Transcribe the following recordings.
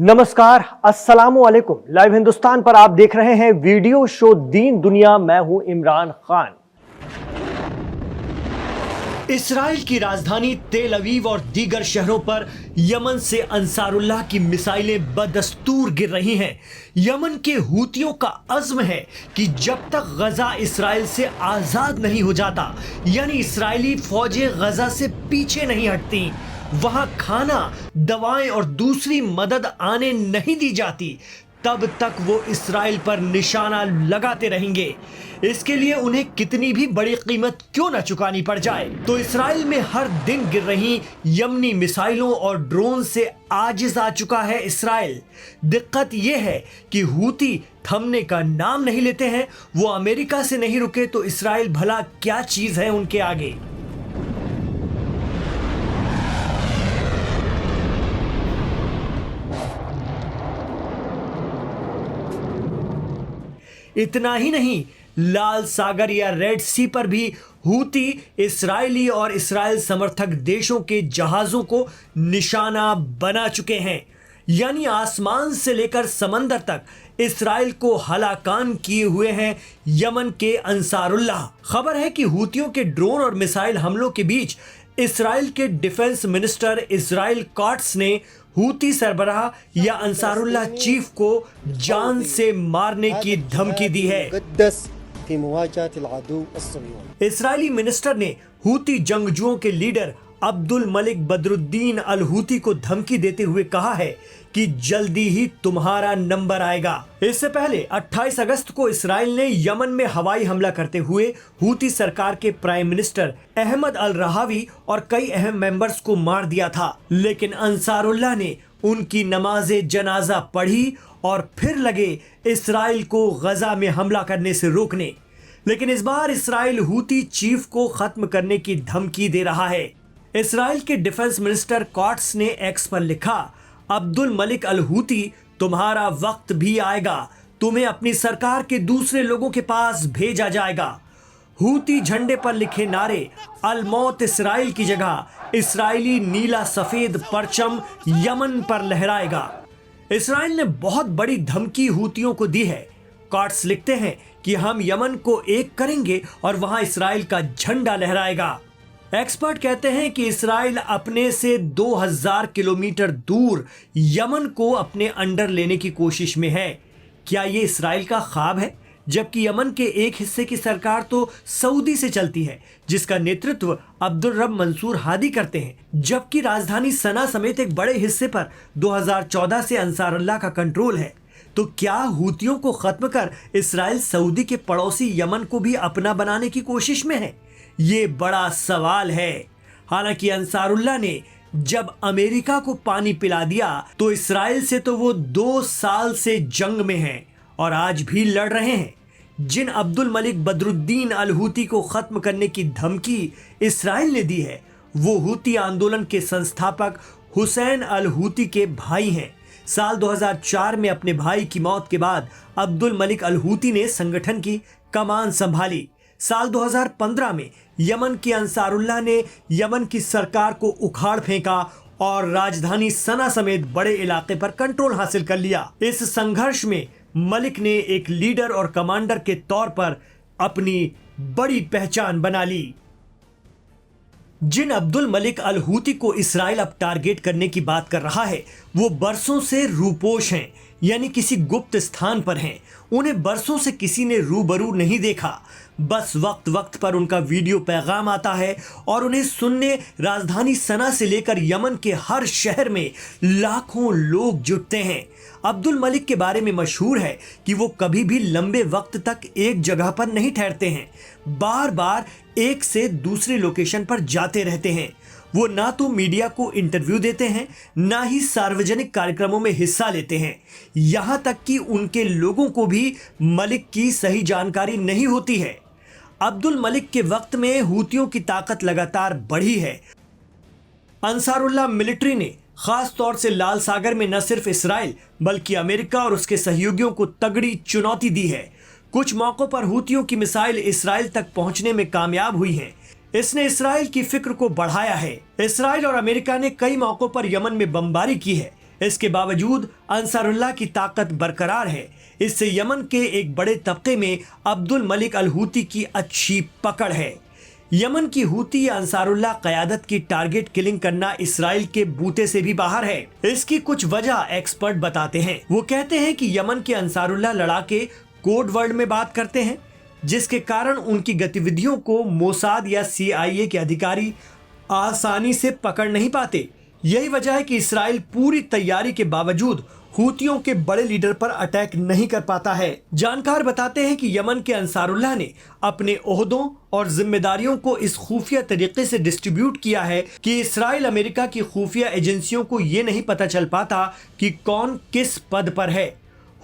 नमस्कार, अस्सलामु अलैकुम। लाइव हिंदुस्तान पर आप देख रहे हैं वीडियो शो दीन दुनिया। मैं हूं इमरान खान। इस्राइल की राजधानी तेल अवीव और दीगर शहरों पर यमन से अंसारुल्लाह की मिसाइलें बदस्तूर गिर रही हैं। यमन के हूतियों का अज़्म है कि जब तक गजा इस्राइल से आजाद नहीं हो जाता, यानी इस्राइली फौजें गजा से पीछे नहीं हटती, वहां खाना, दवाएं और दूसरी मदद आने नहीं दी जाती, तब तक वो इस्राइल पर निशाना लगाते रहेंगे। इसके लिए उन्हें कितनी भी बड़ी कीमत क्यों न चुकानी पड़ जाए। तो इस्राइल में हर दिन गिर रही यमनी मिसाइलों और ड्रोन से आजिज आ चुका है इस्राइल। दिक्कत यह है कि हूती थमने का नाम नहीं लेते हैं। वो अमेरिका से नहीं रुके तो इस्राइल भला क्या चीज है उनके आगे। इतना ही नहीं, लाल सागर या रेड सी पर भी हूती इस्राइली और इस्राइल समर्थक देशों के जहाजों को निशाना बना चुके हैं। यानी आसमान से लेकर समंदर तक इस्राइल को हलाकान किए हुए हैं यमन के अंसारुल्लाह। खबर है कि हूतियों के ड्रोन और मिसाइल हमलों के बीच इस्राइल के डिफेंस मिनिस्टर इस्राइल काट्स ने हूती सरबराह या अंसारुल्लाह चीफ को जान से मारने की धमकी दी है। इस्राइली मिनिस्टर ने हूती जंगजुओं के leader Abdul Malik Badruddin al Houthi को धमकी देते हुए कहा है कि जल्दी ही तुम्हारा नंबर आएगा। इससे पहले 28 अगस्त को इस्राइल ने यमन में हवाई हमला करते हुए हूती सरकार के प्राइम मिनिस्टर अहमद अल रहावी और कई अहम मेंबर्स को मार दिया था। लेकिन अंसारुल्लाह ने उनकी नमाजे जनाजा पढ़ी और फिर लगे इस्राइल को गजा में हमला करने से रोकने। लेकिन इस बार इस्राइल हूती चीफ को खत्म करने की धमकी दे रहा है। इस्राइल के डिफेंस मिनिस्टर कॉट्स ने एक्स पर लिखा, अब्दुल मलिक अल हूती, तुम्हारा वक्त भी आएगा, तुम्हें अपनी सरकार के दूसरे लोगों के पास भेजा जाएगा। हूती झंडे पर लिखे नारे अल मौत इस्राइल की जगह इस्राइली नीला सफेद परचम यमन पर लहराएगा। इस्राइल ने बहुत बड़ी धमकी हूतियों को दी है। कॉट्स लिखते हैं कि हम यमन को एक करेंगे और वहां इस्राइल का झंडा लहराएगा। एक्सपर्ट कहते हैं कि इस्राइल अपने से 2000 किलोमीटर दूर यमन को अपने अंडर लेने की कोशिश में है। क्या ये इस्राइल का ख्वाब है? जबकि यमन के एक हिस्से की सरकार तो सऊदी से चलती है, जिसका नेतृत्व अब्दुल रब मंसूर हादी करते हैं, जबकि राजधानी सना समेत एक बड़े हिस्से पर 2014 से अंसारुल्लाह का कंट्रोल है। तो क्या हूतियों को खत्म कर इस्राइल सऊदी के पड़ोसी यमन को भी अपना बनाने की कोशिश में है? ये बड़ा सवाल है। हालांकि अंसारुल्लाह ने जब अमेरिका को पानी पिला दिया तो इस्राइल से तो वो 2 साल से जंग में हैं और आज भी लड़ रहे हैं। जिन अब्दुल मलिक बदरुद्दीन अल हूती को खत्म करने की धमकी इस्राइल ने दी है, वो हूती आंदोलन के संस्थापक हुसैन अल हूती के भाई हैं। साल 2004 में अपने भाई की मौत के बाद अब्दुल मलिक अल हूती ने संगठन की कमान संभाली। साल 2015 में यमन के अंसारुल्लाह ने यमन की सरकार को उखाड़ फेंका और राजधानी सना समेत बड़े इलाके पर कंट्रोल हासिल कर लिया। इस संघर्ष में मलिक ने एक लीडर और कमांडर के तौर पर अपनी बड़ी पहचान बना ली। जिन अब्दुल मलिक अल हूती को इस्राइल अब टारगेट करने की बात कर रहा है, वो बरसों से रूपोश हैं, यानी किसी गुप्त स्थान पर हैं। उन्हें बरसों से किसी ने रूबरू नहीं देखा। बस वक्त वक्त पर उनका वीडियो पैगाम आता है और उन्हें सुनने राजधानी सना से लेकर यमन के हर शहर में लाखों लोग जुटते हैं। अब्दुल मलिक के बारे में मशहूर है कि वो कभी भी लंबे वक्त तक एक जगह पर नहीं ठहरते हैं, बार बार एक से दूसरे लोकेशन पर जाते रहते हैं। वो ना तो मीडिया को इंटरव्यू देते हैं, ना ही सार्वजनिक कार्यक्रमों में हिस्सा लेते हैं। यहां तक कि उनके लोगों को भी मलिक की सही जानकारी नहीं होती है। अब्दुल मलिक के वक्त में हूतियों की ताकत लगातार बढ़ी है। अंसारुल्लाह मिलिट्री ने खास तौर से लाल सागर में न सिर्फ इस्राइल बल्कि अमेरिका और उसके सहयोगियों को तगड़ी चुनौती दी है। कुछ मौकों पर हूतियों की मिसाइल इस्राइल तक पहुंचने में कामयाब हुई हैं। इसने इस्राइल की फिक्र को बढ़ाया है। इस्राइल और अमेरिका ने कई मौकों पर यमन में बमबारी की है। इसके बावजूद अंसारुल्लाह की ताकत बरकरार है। इससे यमन के एक बड़े तबके में अब्दुल मलिक अल हूती की अच्छी पकड़ है। यमन की हूती या अंसारुल्लाह क़यादत की टारगेट किलिंग करना इसराइल के बूते से भी बाहर है। इसकी कुछ वजह एक्सपर्ट बताते हैं। वो कहते हैं कि यमन के अंसारुल्लाह लड़ाके कोड वर्ड में बात करते हैं, जिसके कारण उनकी गतिविधियों को मोसाद या CIA के अधिकारी आसानी से पकड़ नहीं पाते। यही वजह है कि इसराइल पूरी तैयारी के बावजूद हूतियों के बड़े लीडर पर अटैक नहीं कर पाता है। जानकार बताते हैं कि यमन के अंसारुल्लाह ने अपने ओहदों और जिम्मेदारियों को इस खुफिया तरीके से डिस्ट्रीब्यूट किया है कि इसराइल अमेरिका की खुफिया एजेंसियों को ये नहीं पता चल पाता कि कौन किस पद पर है।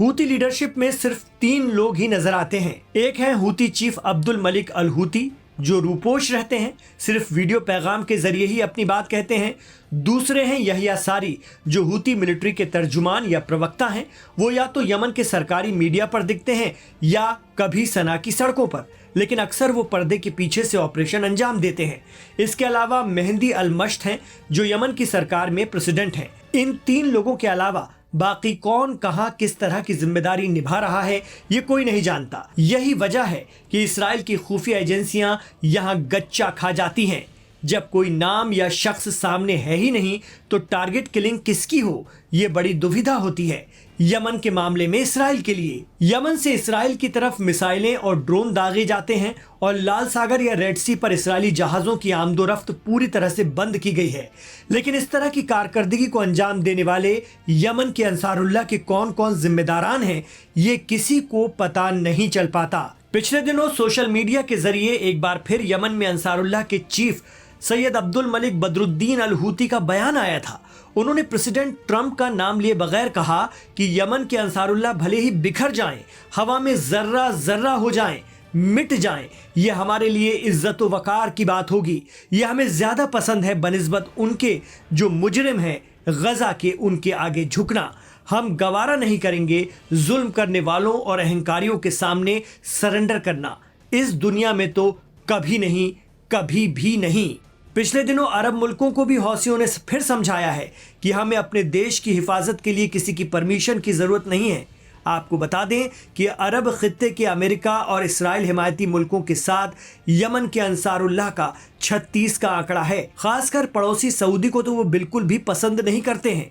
हूती लीडरशिप में सिर्फ 3 लोग ही नजर आते हैं। एक है Houthi chief Abdul Malik al Houthi, जो रूपोश रहते हैं, सिर्फ वीडियो पैगाम के जरिए ही अपनी बात कहते हैं। दूसरे हैं यहिया सारी, जो हूती मिलिट्री के तर्जुमान या प्रवक्ता हैं। वो या तो यमन के सरकारी मीडिया पर दिखते हैं या कभी सना की सड़कों पर, लेकिन अक्सर वो पर्दे के पीछे से ऑपरेशन अंजाम देते हैं। इसके अलावा मेहंदी अल मश्त हैं, जो यमन की सरकार में प्रेसिडेंट हैं। इन 3 लोगों के अलावा बाकी कौन कहां किस तरह की जिम्मेदारी निभा रहा है, ये कोई नहीं जानता। यही वजह है कि इसराइल की खुफिया एजेंसियां यहां गच्चा खा जाती हैं। जब कोई नाम या शख्स सामने है ही नहीं तो टारगेट किलिंग किसकी हो, ये बड़ी दुविधा होती है। यमन के मामले में इसराइल के लिए यमन से इसराइल की तरफ मिसाइलें और ड्रोन दागे जाते हैं और लाल सागर या रेड सी पर इसराइली जहाज़ों की आमदोरफ्त पूरी तरह से बंद की गई है। लेकिन इस तरह की कारकर्दगी को अंजाम देने वाले यमन के अंसारुल्लाह के कौन कौन जिम्मेदारान हैं, ये किसी को पता नहीं चल पाता। पिछले दिनों सोशल मीडिया के जरिए एक बार फिर यमन में अंसारुल्लाह के chief Syed Abdul Malik Badruddin al Houthi का बयान आया था। उन्होंने प्रेसिडेंट ट्रंप का नाम लिए बगैर कहा कि यमन के अंसारुल्लाह भले ही बिखर जाएं, हवा में जर्रा जर्रा हो जाएं, मिट जाएं, ये हमारे लिए इज्जत व वकार की बात होगी। ये हमें ज्यादा पसंद है बनिस्बत उनके जो मुजरिम हैं गजा के, उनके आगे झुकना। हम गवारा नहीं करेंगे जुल्म करने वालों और अहंकारियों के सामने सरेंडर करना। इस दुनिया में तो कभी नहीं, कभी भी नहीं। पिछले दिनों अरब मुल्कों को भी हौसियों ने फिर समझाया है कि हमें अपने देश की हिफाजत के लिए किसी की परमिशन की जरूरत नहीं है। आपको बता दें कि अरब खित्ते के अमेरिका और इसराइल हिमायती मुल्कों के साथ यमन के अंसारुल्लाह का 36 का आंकड़ा है। खासकर पड़ोसी सऊदी को तो वो बिल्कुल भी पसंद नहीं करते हैं।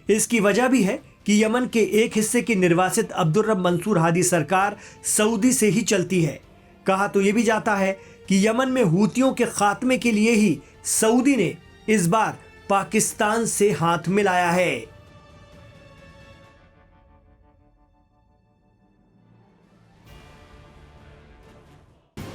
इसकी वजह भी है कि यमन के एक हिस्से की निर्वासित अब्दुल रब मंसूर हादी सरकार सऊदी से ही चलती है। कहा तो ये भी जाता है कि यमन में हूतियों के खात्मे के लिए ही सऊदी ने इस बार पाकिस्तान से हाथ मिलाया है।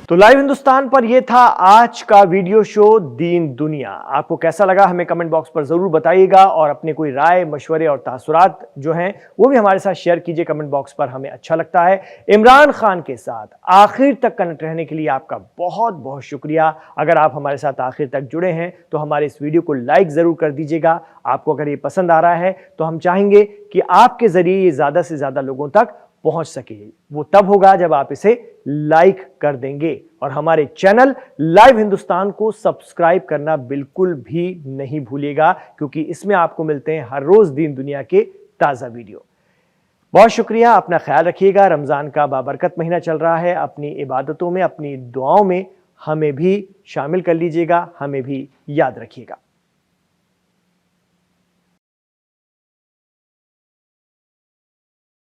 तो लाइव हिंदुस्तान पर यह था आज का वीडियो शो दीन दुनिया। आपको कैसा लगा हमें कमेंट बॉक्स पर जरूर बताइएगा और अपने कोई राय, मशवरे और तासुरात जो हैं वो भी हमारे साथ शेयर कीजिए कमेंट बॉक्स पर, हमें अच्छा लगता है। इमरान खान के साथ आखिर तक कनेक्ट रहने के लिए आपका बहुत बहुत शुक्रिया। अगर आप हमारे साथ आखिर तक जुड़े हैं तो हमारे इस वीडियो को लाइक जरूर कर दीजिएगा। आपको अगर ये पसंद आ रहा है तो हम चाहेंगे कि आपके जरिए ये ज्यादा से ज्यादा लोगों तक पहुंच सके। वो तब होगा जब आप इसे लाइक कर देंगे और हमारे चैनल लाइव हिंदुस्तान को सब्सक्राइब करना बिल्कुल भी नहीं भूलिएगा, क्योंकि इसमें आपको मिलते हैं हर रोज दीन दुनिया के ताजा वीडियो। बहुत शुक्रिया, अपना ख्याल रखिएगा। रमजान का बाबरकत महीना चल रहा है, अपनी इबादतों में, अपनी दुआओं में हमें भी शामिल कर लीजिएगा, हमें भी याद रखिएगा।